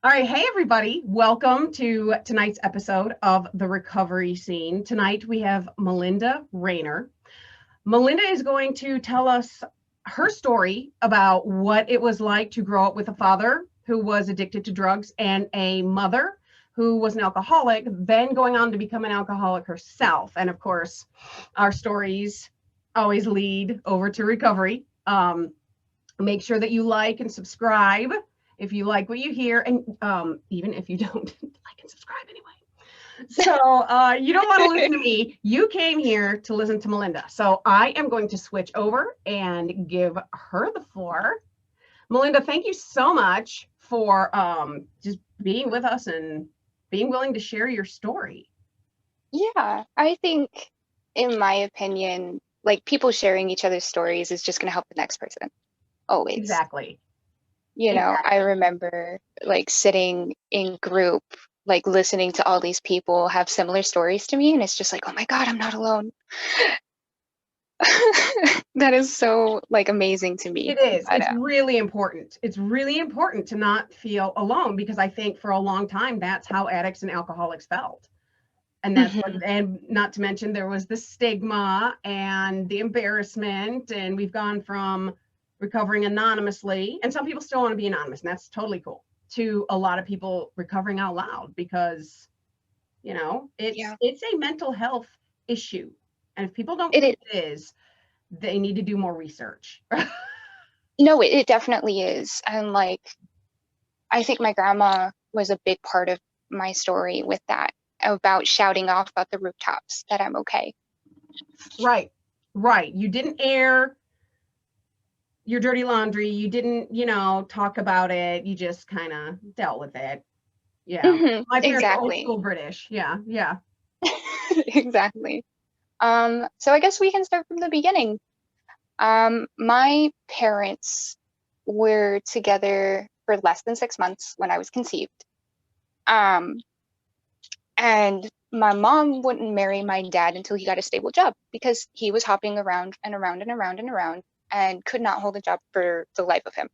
All right. Hey, everybody. Welcome to tonight's episode of The Recovery Scene. Tonight we have Melinda Rayner. Melinda is going to tell us her story about what it was like to grow up with a father who was addicted to drugs and a mother who was an alcoholic, then going on to become an alcoholic herself. And of course, our stories always lead over to recovery. Make sure that you like and subscribe if you like what you hear, and even if you don't like and subscribe anyway. So you don't want to listen to me. You came here to listen to Melinda. So I am going to switch over and give her the floor. Melinda, thank you so much for just being with us and being willing to share your story. Yeah, I think, in my opinion, like people sharing each other's stories is just going to help the next person, always. Exactly. I Exactly. remember like sitting in group, like listening to all these people have similar stories to me, and it's just like, oh my God, I'm not alone. That is so like amazing to me. It is. But It's really important. It's really important to not feel alone because I think for a long time that's how addicts and alcoholics felt. And that's what, Mhm. and not to mention there was the stigma and the embarrassment, and we've gone from recovering anonymously, and some people still want to be anonymous, and that's totally cool, to a lot of people recovering out loud because Yeah, it's a mental health issue, and if people don't it is. think it is, they need to do more research. No, it definitely is. And like, I think my grandma was a big part of my story with that, about shouting off about the rooftops that I'm okay. Right, right. You didn't air your dirty laundry. You didn't, talk about it. You just kind of dealt with it. Yeah. My parents are old Exactly. school British. Yeah, yeah. Exactly. So I guess we can start from the beginning. My parents were together for less than 6 months when I was conceived. Um, and my mom wouldn't marry my dad until he got a stable job because he was hopping around and around and around and around and could not hold a job for the life of him.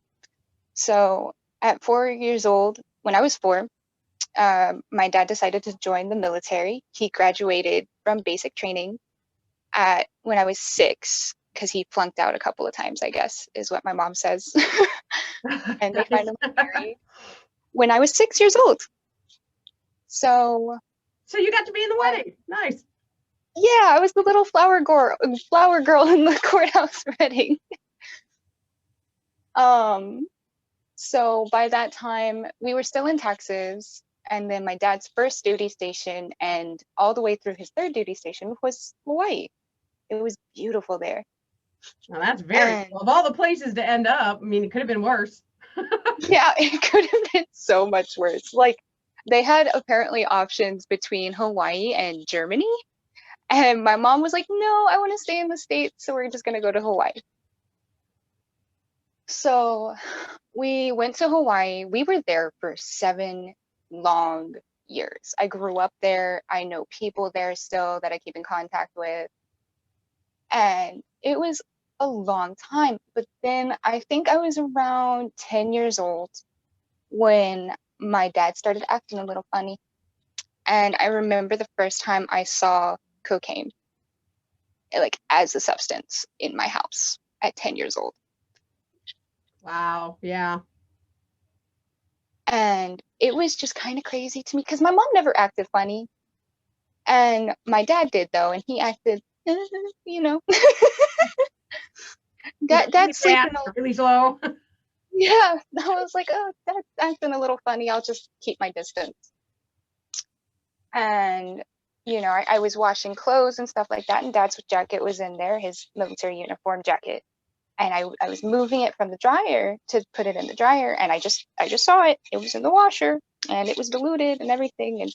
So at 4 years old, when I was four, my dad decided to join the military. He graduated from basic training at when I was six because he flunked out a couple of times, I guess, is what my mom says. And they Nice. finally married when I was 6 years old. So So you got to be in the I, wedding. Nice. yeah, I was the little flower girl in the courthouse wedding. Um, so by that time, we were still in Texas, and then my dad's first duty station and all the way through his third duty station was Hawaii. It was beautiful there. Now that's very And cool. Of all the places to end up, I mean, it could have been worse. yeah, it could have been so much worse. Like, they had apparently options between Hawaii and Germany. And my mom was like, no, I want to stay in the States, so we're just going to go to Hawaii. So we went to Hawaii. We were there for 7 long years. I grew up there. I know people there still that I keep in contact with. And it was a long time. But then I think I was around 10 years old when my dad started acting a little funny. And I remember the first time I saw cocaine, like as a substance in my house at 10 years old. Wow. Yeah. And it was just kind of crazy to me because my mom never acted funny. And my dad did, though. And he acted, you know, He's dad's really sleeping. fast, really slow. Yeah. I was like, oh, dad's acting a little funny. I'll just keep my distance. And, I was washing clothes and stuff like that. And dad's jacket was in there, his military uniform jacket. And I was moving it from the dryer to put it in the dryer, and I just saw it. It was in the washer, and it was diluted and everything, and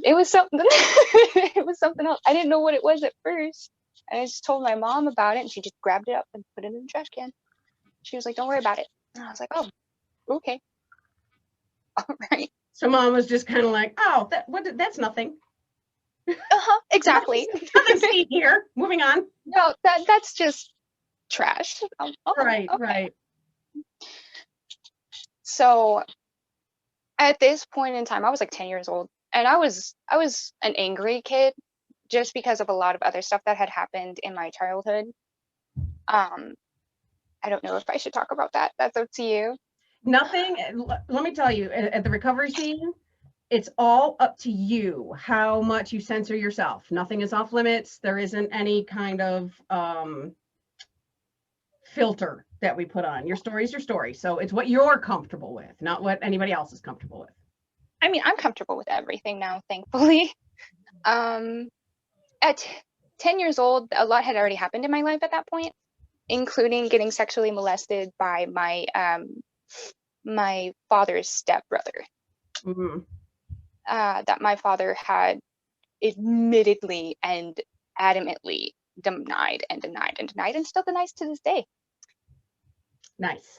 it was something. It was something else. I didn't know what it was at first, and I just told my mom about it, and she just grabbed it up and put it in the trash can. She was like, "Don't worry about it," and I was like, "Oh, okay, all right, So mom was just kind of like, oh, that's nothing. exactly." Nothing seen here. Moving on. No, that's just trash. Oh, Right, okay. right. So At this point in time, I was like 10 years old, and I was an angry kid just because of a lot of other stuff that had happened in my childhood. Um, I don't know if I should talk about that. That's up to you. Nothing. Let me tell you, at the recovery scene, it's all up to you how much you censor yourself. Nothing is off limits. There isn't any kind of filter that we put on. Your story is your story. So it's what you're comfortable with, not what anybody else is comfortable with. I mean, I'm comfortable with everything now, thankfully. At 10 years old, a lot had already happened in my life at that point, including getting sexually molested by my father's stepbrother. Mm-hmm. That my father had admittedly and adamantly denied and denied and denied, and still denies to this day. Nice.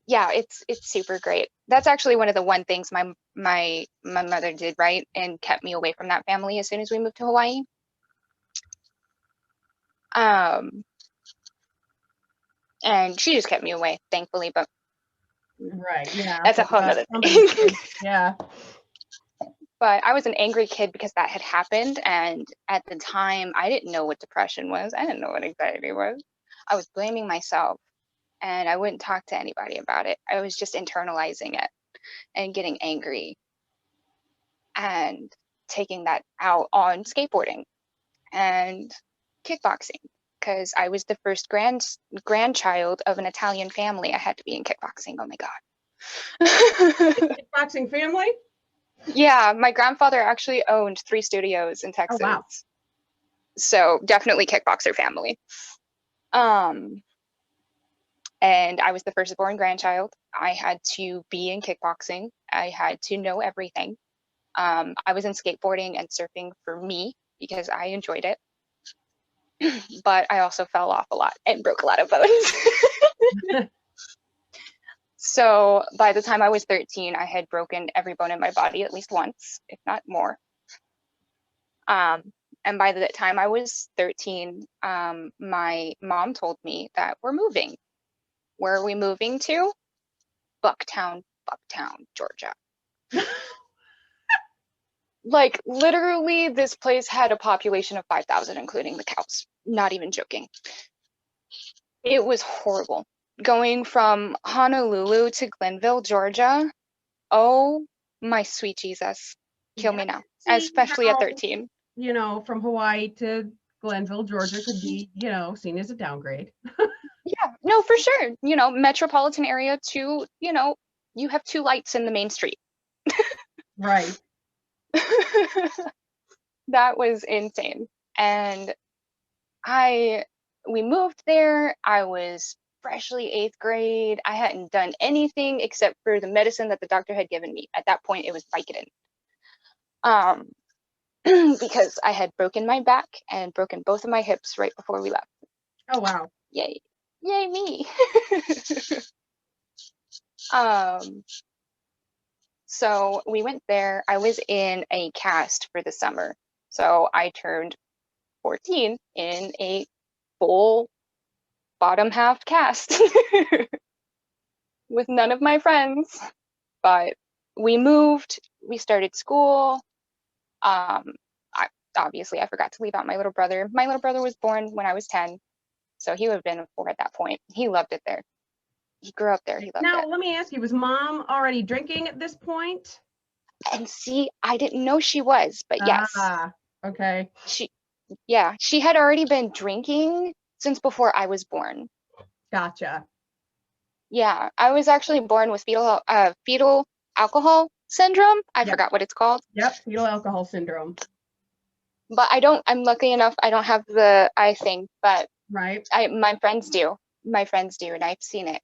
Yeah, it's super great. That's actually one of the one things my mother did right and kept me away from that family as soon as we moved to Hawaii. And she just kept me away, thankfully, but right, yeah, that's a whole nother thing. Yeah. But I was an angry kid because that had happened, and at the time I didn't know what depression was. I didn't know what anxiety was. I was blaming myself, and I wouldn't talk to anybody about it. I was just internalizing it and getting angry and taking that out on skateboarding and kickboxing, because I was the first grandchild of an Italian family. I had to be in kickboxing. Oh my God. Kickboxing family? Yeah, my grandfather actually owned 3 studios in Texas. Oh, wow. So definitely kickboxer family. And I was the firstborn grandchild. I had to be in kickboxing. I had to know everything. I was in skateboarding and surfing for me because I enjoyed it. But I also fell off a lot and broke a lot of bones. So by the time I was 13, I had broken every bone in my body at least once, if not more. And by the time I was 13, my mom told me that we're moving. Where are we moving to? Bucktown, Georgia. Like, literally, this place had a population of 5,000, including the cows. Not even joking. It was horrible. Going from Honolulu to Glenville, Georgia. Oh, my sweet Jesus. Kill me now. Especially at 13. You know, from Hawaii to Glenville, Georgia could be, you know, seen as a downgrade. Yeah, no, for sure. You know, metropolitan area to, you know, you have 2 lights in the main street. Right. That was insane. And we moved there. I was freshly 8th grade. I hadn't done anything except for the medicine that the doctor had given me. At that point, it was Vicodin. Because I had broken my back and broken both of my hips right before we left. Oh, wow. Yay. Yay me. So we went there. I was in a cast for the summer. So I turned 14 in a full bottom half cast with none of my friends. But we moved, we started school. Obviously I forgot to leave out my little brother. My little brother was born when I was 10. So he would have been 4 at that point. He loved it there. He grew up there. He loved it. Now, let me ask you, was mom already drinking at this point? And see, I didn't know she was, but yes. Okay. She had already been drinking since before I was born. Gotcha. Yeah, I was actually born with fetal alcohol syndrome. I forgot what it's called. Yep, fetal alcohol syndrome. But I'm lucky enough, I don't have the eye thing, but right. My friends do. My friends do, and I've seen it.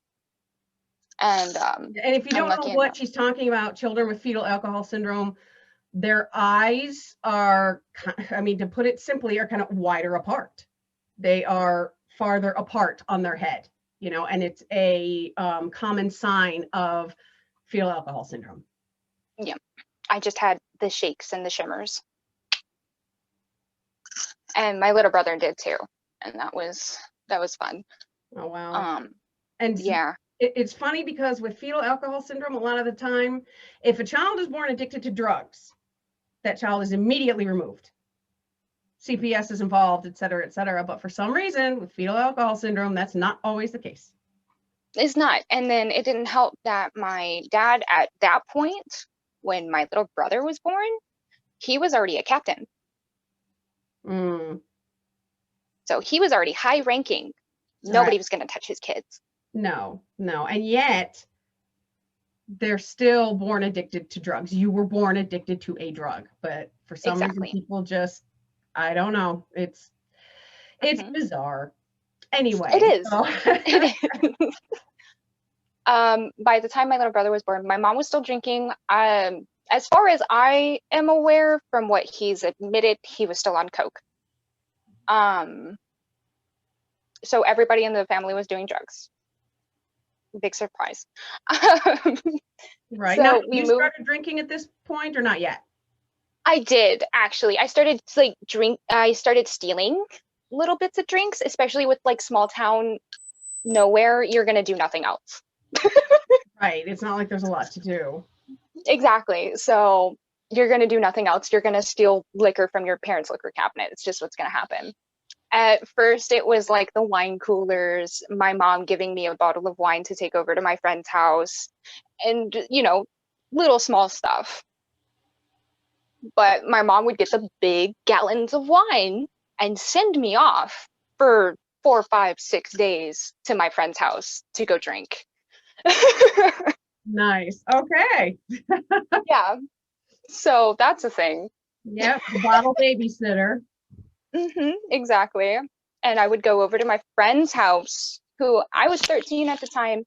And if you don't know what she's talking about, children with fetal alcohol syndrome, their eyes are, I mean, to put it simply, are kind of wider apart. They are farther apart on their head, you know, and it's a common sign of fetal alcohol syndrome. Yeah, I just had the shakes and the shimmers. And my little brother did too, and that was fun. Oh, wow. And yeah, it's funny because with fetal alcohol syndrome, a lot of the time, if a child is born addicted to drugs, that child is immediately removed. CPS is involved, et cetera, et cetera. But for some reason, with fetal alcohol syndrome, that's not always the case. It's not. And then it didn't help that my dad, at that point, when my little brother was born, he was already a captain. Mm. So he was already high ranking. Nobody was going to touch his kids. No. And yet, they're still born addicted to drugs. You were born addicted to a drug, but for some reason, people just, I don't know. It's bizarre. Anyway. It is. It is. By the time my little brother was born, my mom was still drinking. As far as I am aware, from what he's admitted, he was still on coke. So everybody in the family was doing drugs. Big surprise. Right. So now, you started drinking at this point or not yet? I did, actually. I started I started stealing little bits of drinks, especially with like small town nowhere. You're going to do nothing else. Right. It's not like there's a lot to do. Exactly. So you're going to do nothing else. You're going to steal liquor from your parents' liquor cabinet. It's just what's going to happen. At first, it was like the wine coolers, my mom giving me a bottle of wine to take over to my friend's house, and, you know, little small stuff. But my mom would get the big gallons of wine and send me off for 4, 5, 6 days to my friend's house to go drink. Nice. Okay. Yeah. So that's a thing. Yep. The bottle babysitter. Exactly. And I would go over to my friend's house, who I was 13 at the time.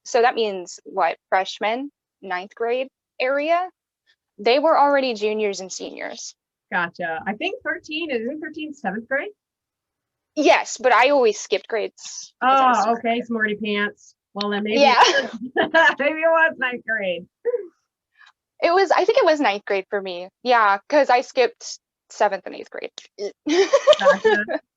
So that means what? Freshman, 9th grade area. They were already juniors and seniors. Gotcha. I think 13, isn't 13 7th grade? Yes, but I always skipped grades. Oh, okay. Smarty pants. Well, then maybe, yeah. Maybe it was 9th grade. I think it was 9th grade for me. Yeah, because I skipped 7th and 8th grade.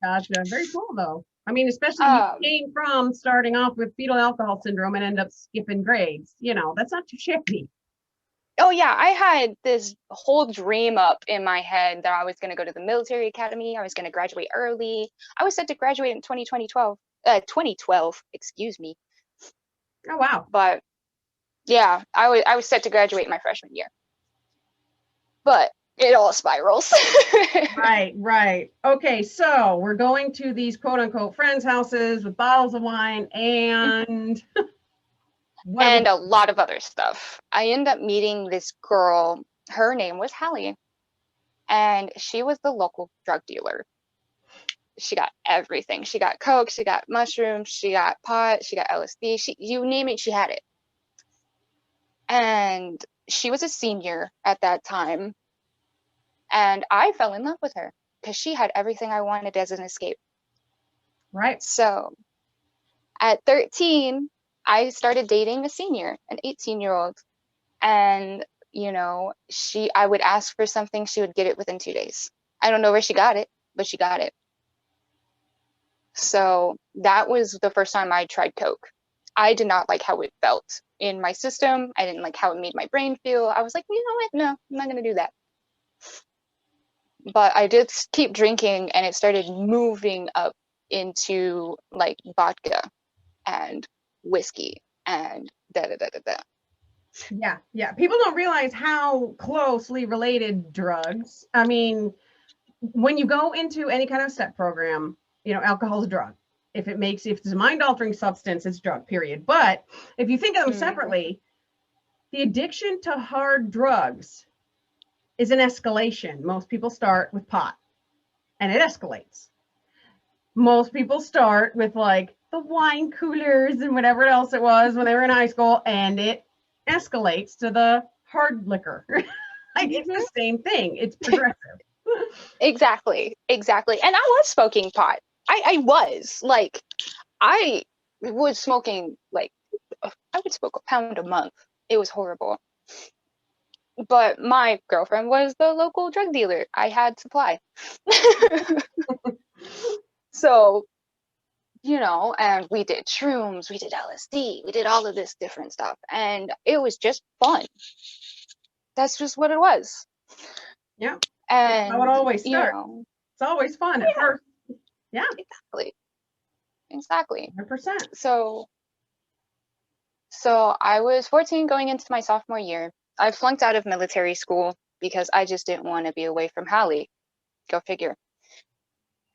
Gotcha. Very cool, though. I mean, especially you came from starting off with fetal alcohol syndrome and end up skipping grades. You know, that's not too shabby. Oh, yeah. I had this whole dream up in my head that I was going to go to the military academy. I was going to graduate early. I was set to graduate in 2012, excuse me. Oh, wow. But yeah, I was set to graduate my freshman year. But it all spirals. Right. Okay, so we're going to these quote unquote friends' houses with bottles of wine and and a lot of other stuff. I ended up meeting this girl. Her name was Hallie, and she was the local drug dealer. She got everything. She got coke, she got mushrooms, she got pot, she got LSD. You name it, she had it. And she was a senior at that time. And I fell in love with her because she had everything I wanted as an escape. Right. So at 13, I started dating a senior, an 18-year-old. And, you know, I would ask for something, she would get it within 2 days. I don't know where she got it, but she got it. So that was the first time I tried coke. I did not like how it felt in my system. I didn't like how it made my brain feel. I was like, you know what? No, I'm not going to do that. But I did keep drinking, and it started moving up into like vodka and whiskey and da-da-da-da-da. Yeah. People don't realize how closely related drugs. I mean, when you go into any kind of step program, you know, alcohol is a drug. If it's a mind-altering substance, it's a drug, period. But if you think of them separately, the addiction to hard drugs is an escalation. Most people start with pot, and it escalates. Most people start with like the wine coolers and whatever else it was when they were in high school, and it escalates to the hard liquor. Like it's the same thing. It's progressive. Exactly. And I was smoking pot. I was smoking I would smoke a pound a month. It was horrible. But my girlfriend was the local drug dealer. I had supply. So and we did shrooms, we did LSD, we did all of this different stuff. And it was just fun. That's just what it was. Yeah. That's how it And, always starts. It's always fun at first. Yeah. Exactly. 100%. So I was 14 going into my sophomore year. I flunked out of military school because I just didn't want to be away from Hallie. Go figure.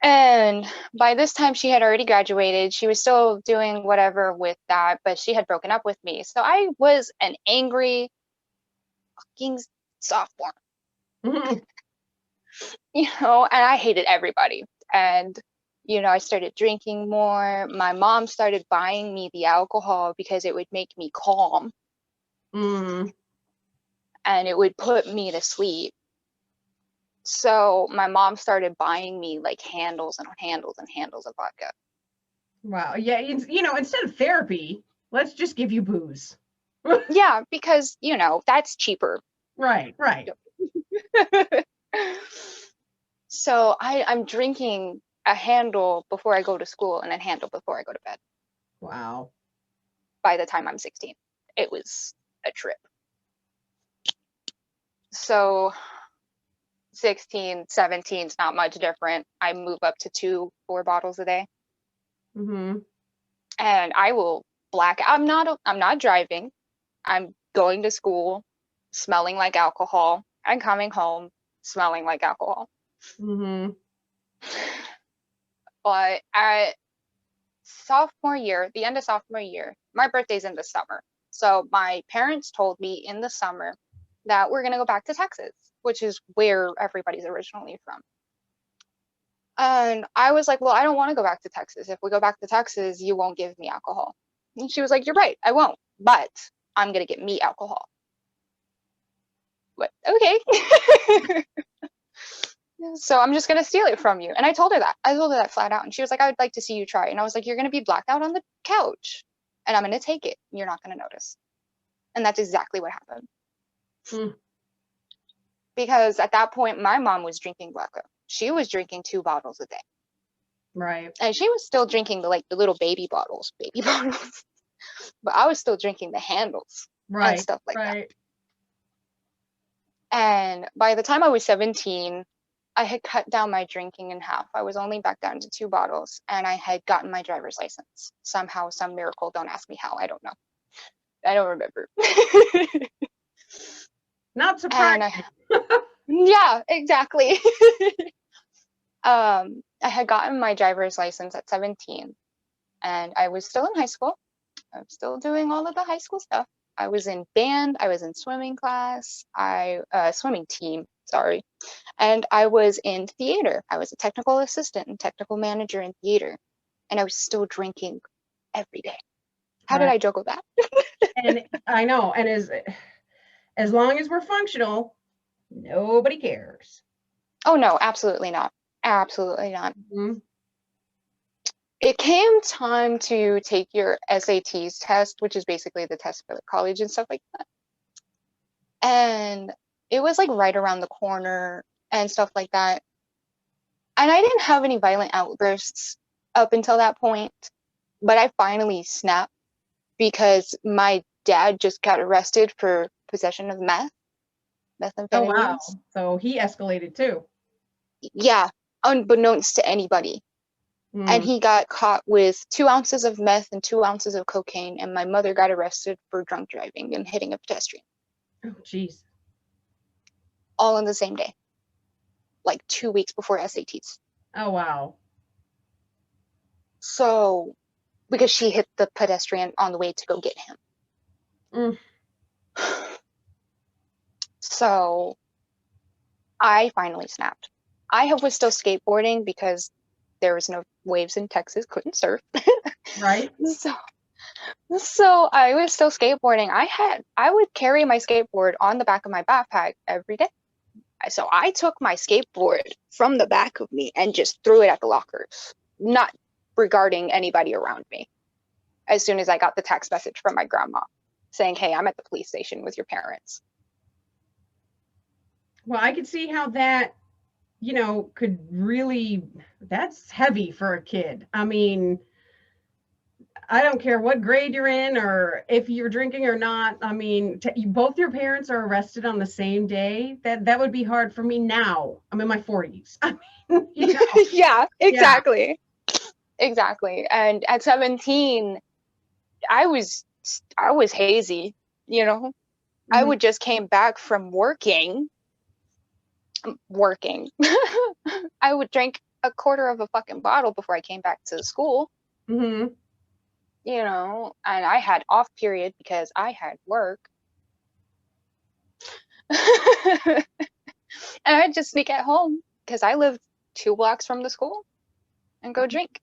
And by this time, she had already graduated. She was still doing whatever with that, but she had broken up with me. So I was an angry fucking sophomore, Mhm. and I hated everybody. And, I started drinking more. My mom started buying me the alcohol because it would make me calm Mm. and it would put me to sleep. So my mom started buying me like handles and handles and handles of vodka. Wow. Yeah. Instead of therapy, let's just give you booze. Yeah, because, that's cheaper. Right. So I'm drinking a handle before I go to school and a handle before I go to bed. Wow. By the time I'm 16, it was a trip. So 16, 17 is not much different. I move up to 4 bottles a day. Mm-hmm. And I will black out. I'm not driving. I'm going to school smelling like alcohol and coming home smelling like alcohol. Mm-hmm. But at sophomore year, the end of sophomore year, my birthday's in the summer. So my parents told me in the summer that we're going to go back to Texas, which is where everybody's originally from. And I was like, well, I don't want to go back to Texas. If we go back to Texas, you won't give me alcohol. And she was like, you're right, I won't, but I'm going to get me alcohol. But okay. So I'm just going to steal it from you. And I told her that. I told her that flat out. And she was like, I would like to see you try. And I was like, you're going to be blacked out on the couch and I'm going to take it. You're not going to notice. And that's exactly what happened. Mm. Because at that point, my mom was drinking vodka. She was drinking 2 bottles a day. Right. And she was still drinking the little baby bottles. But I was still drinking the handles and stuff like that. And by the time I was 17, I had cut down my drinking in half. I was only back down to 2 bottles and I had gotten my driver's license. Somehow, some miracle. Don't ask me how. I don't know. I don't remember. Not surprising. Yeah, exactly. I had gotten my driver's license at 17 and I was still in high school. I was still doing all of the high school stuff. I was in band, I was in swimming class, swimming team, sorry. And I was in theater. I was a technical assistant and technical manager in theater. And I was still drinking every day. How did I juggle that? And I know, and as long as we're functional, nobody cares. Oh no, absolutely not. Absolutely not. Mm-hmm. It came time to take your SATs test, which is basically the test for college and stuff like that. And it was right around the corner and stuff like that. And I didn't have any violent outbursts up until that point, but I finally snapped because my dad just got arrested for possession of methamphetamines. Oh wow! So he escalated too. Yeah, unbeknownst to anybody. And he got caught with 2 ounces of meth and 2 ounces of cocaine, and my mother got arrested for drunk driving and hitting a pedestrian. Oh jeez! All on the same day, 2 weeks before SATs. Oh wow! So, because she hit the pedestrian on the way to go get him. So, I finally snapped. I was still skateboarding because there was no waves in Texas, couldn't surf. Right. So I was still skateboarding. I would carry my skateboard on the back of my backpack every day. So I took my skateboard from the back of me and just threw it at the lockers, not regarding anybody around me. As soon as I got the text message from my grandma saying, hey, I'm at the police station with your parents. Well, I could see how that, could really, that's heavy for a kid. I mean, I don't care what grade you're in or if you're drinking or not. I mean, both your parents are arrested on the same day. That would be hard for me now. I'm in my 40s. I mean, Yeah, Yeah. exactly. Exactly. And at 17, I was hazy, you know. I Mhm. would just came back from working. I would drink a quarter of a fucking bottle before I came back to school, Mhm. you know, and I had off period because I had work. And I'd just sneak at home because I lived 2 blocks from the school and go drink.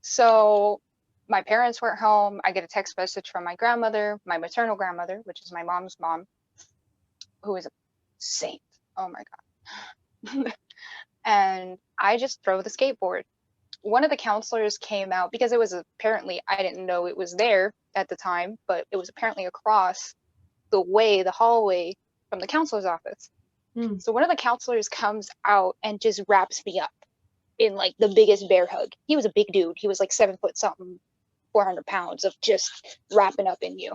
So my parents weren't home. I get a text message from my grandmother, my maternal grandmother, which is my mom's mom, who is a saint. Oh my God. And I just throw the skateboard. One of the counselors came out because it was apparently, I didn't know it was there at the time, but it was apparently across the hallway from the counselor's office. Mm. So one of the counselors comes out and just wraps me up in like the biggest bear hug. He was a big dude. He was like 7 foot something, 400 pounds of just wrapping up in you.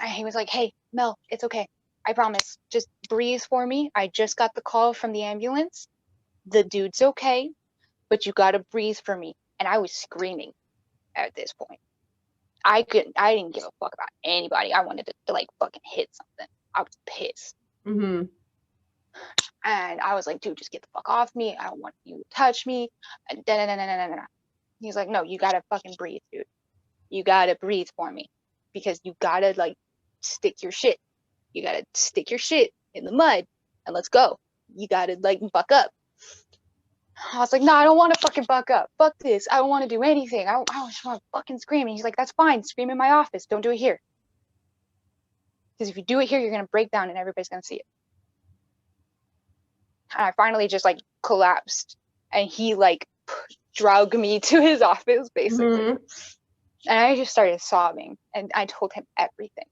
And he was like, "Hey, Mel, it's okay. I promise. Just breathe for me. I just got the call from the ambulance. The dude's okay, but you gotta breathe for me." And I was screaming at this point. I didn't give a fuck about anybody. I wanted to like fucking hit something. I was pissed. Mhm. And I was like, "Dude, just get the fuck off me. I don't want you to touch me." And he's like, "No, you gotta fucking breathe, dude. You gotta breathe for me. Because you gotta like stick your shit. You gotta stick your shit in the mud and let's go. You gotta like buck up." I was like, "No, I don't want to fucking buck up. Fuck this. I don't want to do anything. I just want to fucking scream." And he's like, "That's fine. Scream in my office. Don't do it here. Because if you do it here, you're going to break down and everybody's going to see it." And I finally just like collapsed. And he like dragged me to his office, basically. Mhm. And I just started sobbing. And I told him everything.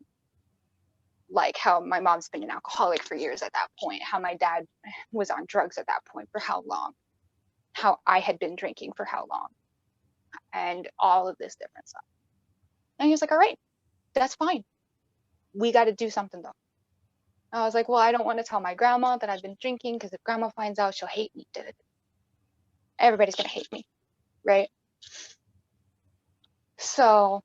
Like how my mom's been an alcoholic for years at that point. How my dad was on drugs at that point for how long. How I had been drinking for how long. And all of this different stuff. And he was like, "All right, that's fine. We got to do something though." I was like, "Well, I don't want to tell my grandma that I've been drinking because if grandma finds out, she'll hate me. Everybody's going to hate me, right?" So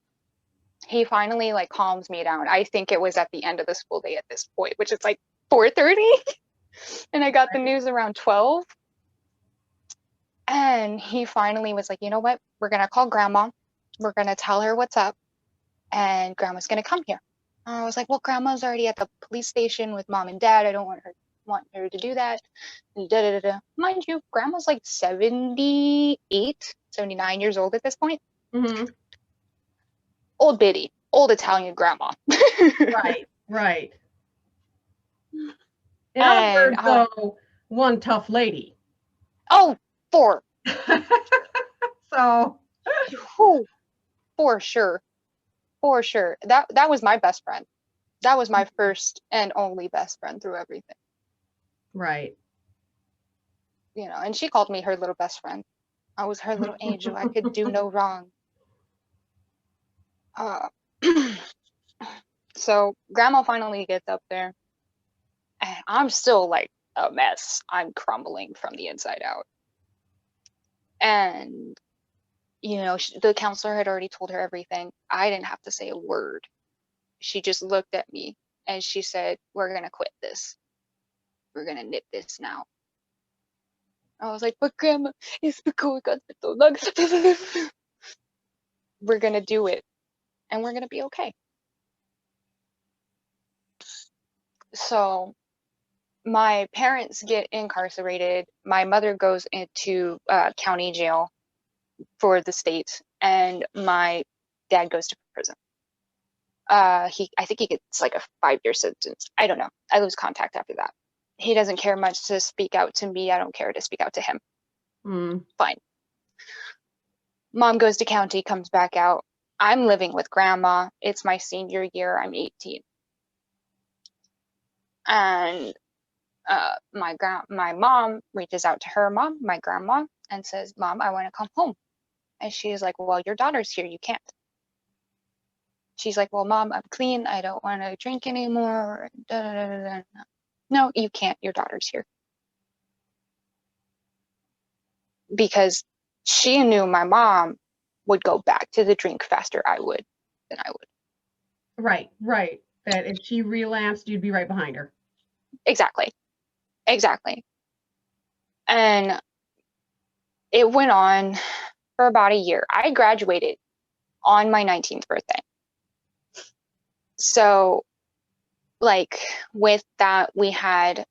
he finally like calms me down. I think it was at the end of the school day at this point, which is like 4:30. And I got the news around 12. And he finally was like, "You know what? We're going to call grandma. We're going to tell her what's up. And grandma's going to come here." I was like, "Well, grandma's already at the police station with mom and dad. I don't want her to do that." And da da da da. Mind you, grandma's like 78, 79 years old at this point. Mhm. Old biddy, old Italian grandma. Right. Right. In other And words, though, one tough lady. oh, for So. whew, for sure, for sure. That was my best friend. That was my first and only best friend through everything. Right. You know, and she called me her little best friend. I was her little angel. I could do no wrong. Uh, so grandma finally gets up there, and I'm still like a mess. I'm crumbling from the inside out. And, you know, the counselor had already told her everything. I didn't have to say a word. She just looked at me and she said, "We're going to quit this. We're going to nip this now." I was like, "But grandma, it's because we're going to do it and we're going to be okay." So my parents get incarcerated. My mother goes into county jail for the state, and my dad goes to prison. I think he gets like a 5-year sentence. I don't know. I lose contact after that. He doesn't care much to speak out to me. I don't care to speak out to him. Mm. Fine. Mom goes to county, comes back out. I'm living with grandma. It's my senior year. I'm 18. And my mom reaches out to her mom, my grandma, and says, "Mom, I want to come home." And she's like, well, your daughter's here. You can't. She's like, well, Mom, I'm clean. I don't want to drink anymore. Da, da, da, da, da. No, you can't. Your daughter's here. Because she knew my mom would go back to the drink faster than I would. Right. That if she relapsed, you'd be right behind her. Exactly. And it went on for about a year. I graduated on my 19th birthday. So, like, with that, we had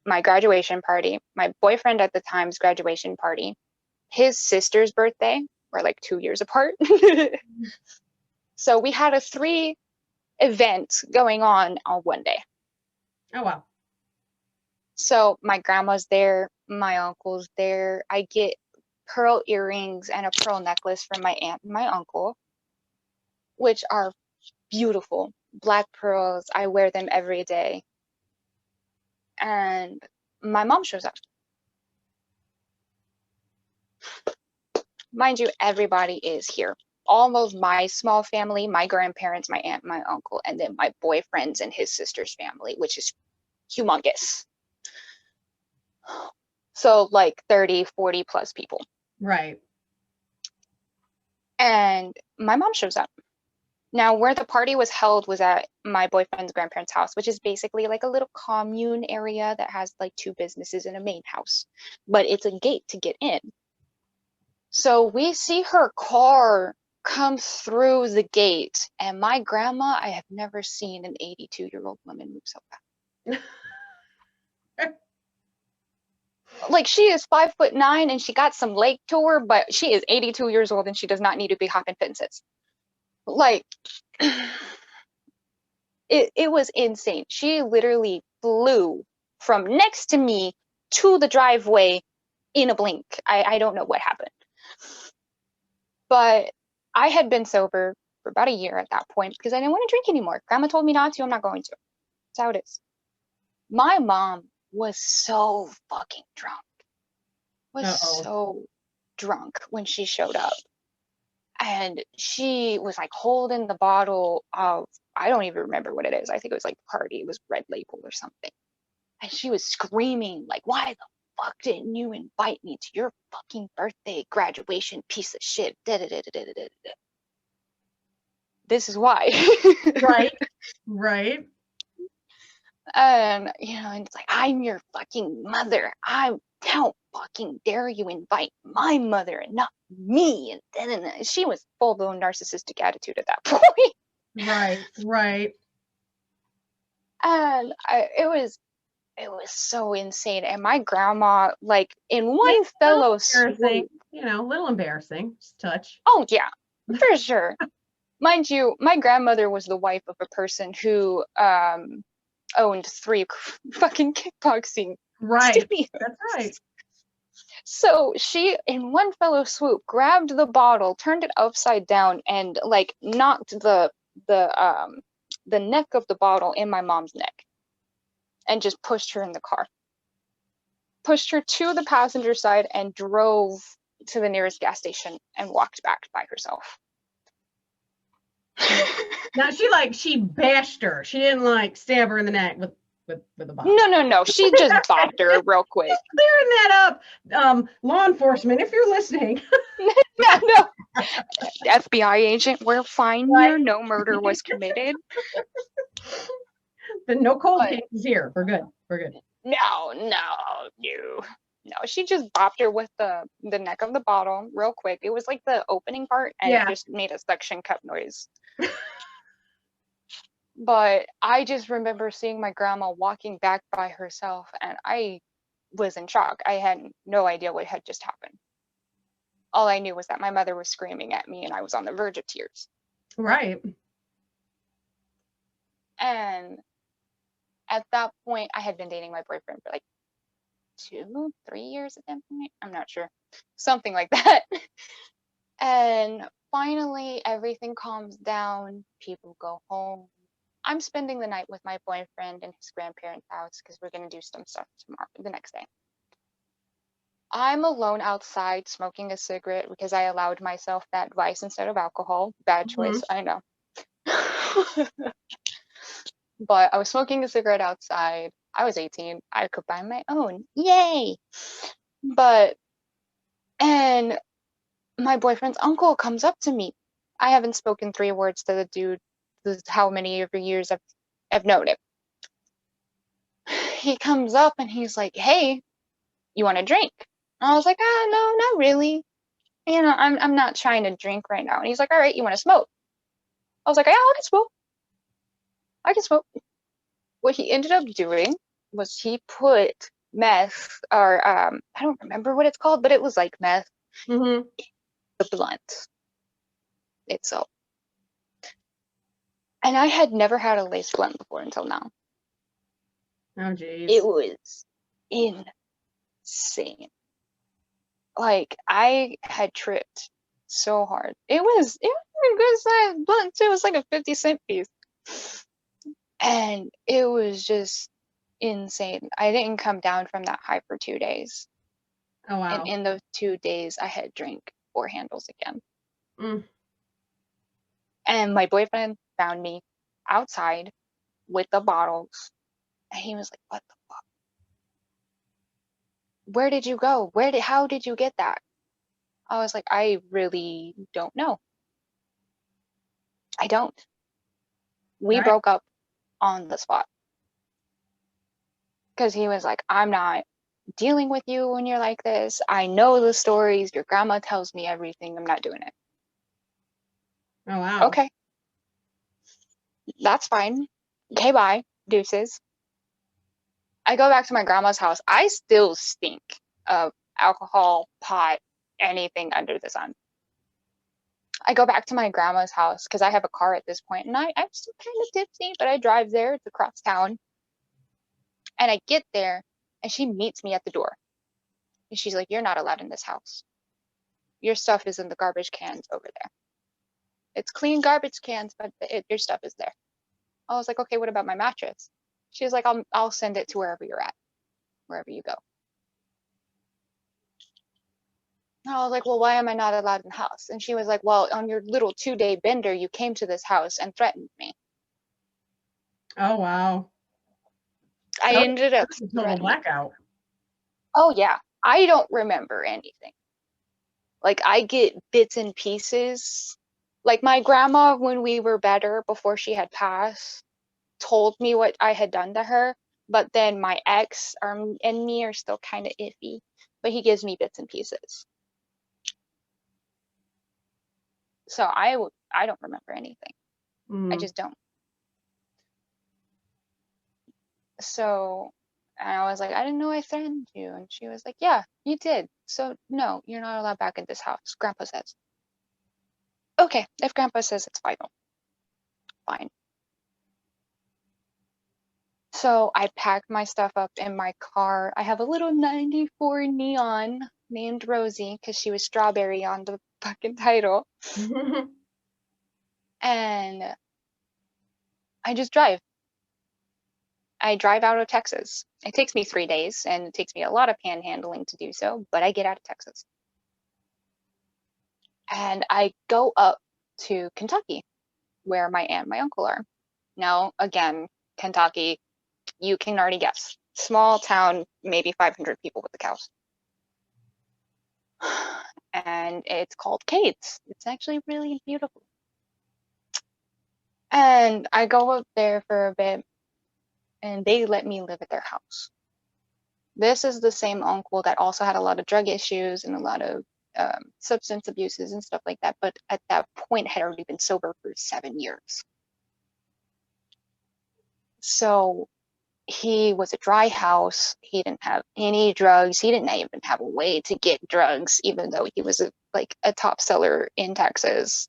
my graduation party, my boyfriend at the time's graduation party, his sister's birthday. We're like 2 years apart. So we had a 3 event going on one day. Oh, wow. So my grandma's there, my uncle's there. I get pearl earrings and a pearl necklace from my aunt and my uncle, which are beautiful. Black pearls. I wear them every day. And my mom shows up. Mind you, everybody is here. All of my small family, my grandparents, my aunt, my uncle, and then my boyfriend's and his sister's family, which is humongous. So like 30, 40 plus people. Right. And my mom shows up. Now, where the party was held was at my boyfriend's grandparents' house, which is basically like a little commune area that has like 2 businesses and a main house, but it's a gate to get in. So we see her car come through the gate, and my grandma, I have never seen an 82-year-old woman move so fast. Like, she is 5'9" and she got some leg to her, but she is 82 years old and she does not need to be hopping fences. Like, it was insane. She literally flew from next to me to the driveway in a blink. I don't know what happened. But I had been sober for about a year at that point because I didn't want to drink anymore. Grandma told me not to, I'm not going to. That's how it is. My mom was so fucking drunk. So drunk when she showed up. And she was like holding the bottle of, I don't even remember what it is. I think it was like Party. It was Red Label or something. And she was screaming like, why the fuck didn't you invite me to your fucking birthday graduation, piece of shit? This is why. Right. And it's like, I'm your fucking mother. How fucking dare you invite my mother and not me? And she was full-blown narcissistic attitude at that point. Right. And it was so insane. And my grandma, like, in one fellow swoop, a little embarrassing, just touch. Oh yeah, for sure. Mind you, my grandmother was the wife of a person who owned 3 fucking kickboxing studios. That's right. So she, in one fellow swoop, grabbed the bottle, turned it upside down, and like knocked the neck of the bottle in my mom's neck, and just pushed her in the car. Pushed her to the passenger side and drove to the nearest gas station and walked back by herself. Now she bashed her. She didn't like stab her in the neck with a bottle. No. She just bopped her real quick. Just clearing that up, law enforcement, if you're listening. No. FBI agent, we're fine here. No murder was committed. But no cold cases here. We're good. No. She just bopped her with the neck of the bottle real quick. It was like the opening part, and it just made a suction cup noise. But I just remember seeing my grandma walking back by herself, and I was in shock. I had no idea what had just happened. All I knew was that my mother was screaming at me, and I was on the verge of tears. Right. And at that point, I had been dating my boyfriend for like 2, 3 years at that point. I'm not sure. Something like that. And finally, everything calms down. People go home. I'm spending the night with my boyfriend in his grandparents' house because we're going to do some stuff tomorrow, the next day. I'm alone outside smoking a cigarette because I allowed myself that vice instead of alcohol. Bad choice, I know. But I was smoking a cigarette outside. I was 18. I could buy my own. Yay! But, and my boyfriend's uncle comes up to me. I haven't spoken 3 words to the dude. This is how many of the years I've known him. He comes up and he's like, "Hey, you want a drink?" And I was like, no, not really. You know, I'm not trying to drink right now. And he's like, "All right, you want to smoke?" I was like, "Yeah, I can smoke. I can smoke." What he ended up doing was he put meth, or I don't remember what it's called, but it was like meth, Mm-hmm. the blunt itself. And I had never had a lace blunt before until now. Oh, geez. It was insane. Like, I had tripped so hard. It was a good size blunt too. It was like a 50-cent piece. And it was just insane. I didn't come down from that high for 2 days. Oh, wow. And in those 2 days, I had drank 4 handles again. Mm. And my boyfriend found me outside with the bottles. And he was like, "What the fuck? Where did you go? How did you get that?" I was like, "I really don't know. I don't." We Right. broke up on the spot. Because he was like, "I'm not dealing with you when you're like this. I know the stories. Your grandma tells me everything. I'm not doing it." Oh, wow. Okay, that's fine. Okay, bye. Deuces. I go back to my grandma's house. I still stink of alcohol, pot, anything under the sun. I go back to my grandma's house because I have a car at this point, and I'm still kind of tipsy, but I drive there. It's across town. And I get there, and she meets me at the door. And she's like, "You're not allowed in this house. Your stuff is in the garbage cans over there. It's clean garbage cans, but your stuff is there." I was like, "Okay, what about my mattress?" She was like, I'll send it to wherever you're at, wherever you go." I was like, "Well, why am I not allowed in the house?" And she was like, "Well, on your little 2-day bender, you came to this house and threatened me." Oh, wow. I That ended up was a total threatening. blackout. Oh, yeah. I don't remember anything. Like, I get bits and pieces. Like, my grandma, when we were better, before she had passed, told me what I had done to her. But then my ex and me are still kind of iffy. But he gives me bits and pieces. So I don't remember anything. I Mm. just don't. So, and I was like, "I didn't know I threatened you." And she was like, "Yeah, you did. So no, you're not allowed back in this house. Grandpa says." Okay, if Grandpa says it's final, fine. So I packed my stuff up in my car. I have a little 94 neon named Rosie because she was strawberry on the fucking title. And I just drive. I drive out of Texas. It takes me 3 days and it takes me a lot of panhandling to do so, but I get out of Texas. And I go up to Kentucky, where my aunt and my uncle are. Now, again, Kentucky, you can already guess. Small town, maybe 500 people with the cows. And it's called Kate's. It's actually really beautiful. And I go up there for a bit, and they let me live at their house. This is the same uncle that also had a lot of drug issues and a lot of substance abuses and stuff like that, but at that point had already been sober for 7 years. So he was a dry house. He didn't have any drugs. He didn't even have a way to get drugs, even though he was a top seller in Texas.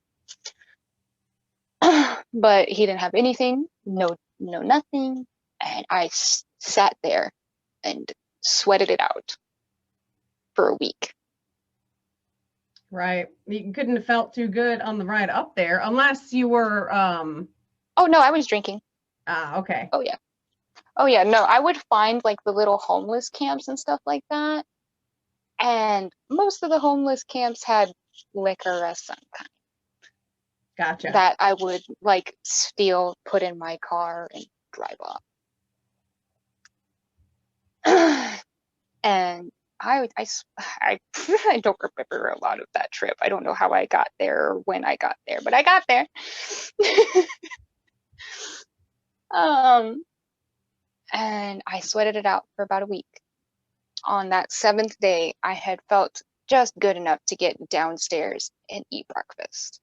But he didn't have anything, no nothing. And I sat there and sweated it out for a week. Right. You couldn't have felt too good on the ride up there unless you were Oh no, I was drinking. Okay. Oh yeah. Oh yeah, no, I would find like the little homeless camps and stuff like that. And most of the homeless camps had liquor of some kind Gotcha. that I would like steal, put in my car, and drive off. And I I don't remember a lot of that trip. I don't know how I got there or when I got there, but I got there. And I sweated it out for about a week. On that 7th day, I had felt just good enough to get downstairs and eat breakfast.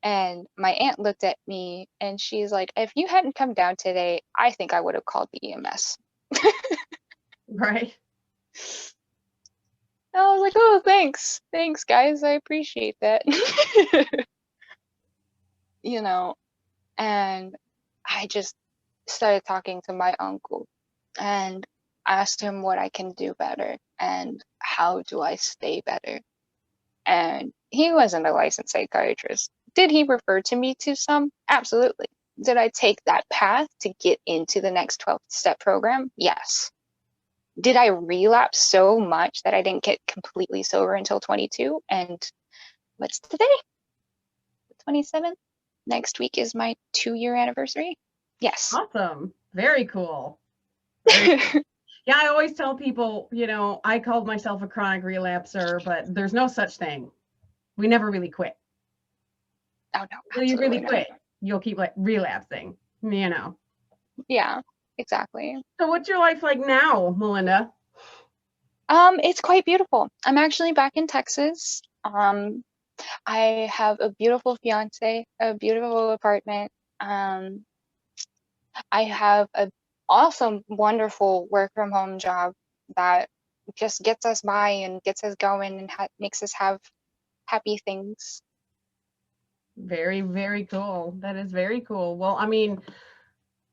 And my aunt looked at me and she's like, if you hadn't come down today, I think I would have called the EMS. Right. And I was like, oh, thanks. Thanks, guys. I appreciate that. You know, and I just started talking to my uncle and asked him what I can do better and how do I stay better. And he wasn't a licensed psychiatrist. Did he refer to me to some? Absolutely. Did I take that path to get into the next 12-step program? Yes. Did I relapse so much that I didn't get completely sober until 22? And what's today? The 27th? Next week is my 2-year anniversary. Yes. Awesome. Very cool. Very cool. Yeah, I always tell people, I called myself a chronic relapser, but there's no such thing. We never really quit. Oh, no. Until you really not. quit, you'll keep relapsing, Yeah, exactly. So what's your life like now, Melinda? It's quite beautiful. I'm actually back in Texas. I have a beautiful fiance, a beautiful apartment. I have a awesome, wonderful work from home job that just gets us by and gets us going and makes us have happy things. Very, very cool. That is very cool. Well,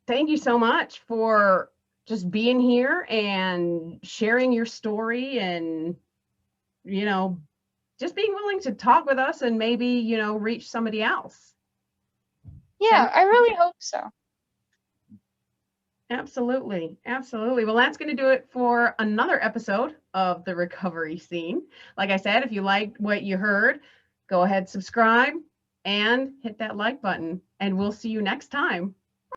thank you so much for just being here and sharing your story and, just being willing to talk with us and maybe, reach somebody else. Yeah, I really hope so. Absolutely. Absolutely. Well, that's going to do it for another episode of The Recovery Scene. Like I said, if you liked what you heard, go ahead, subscribe, and hit that like button. And we'll see you next time.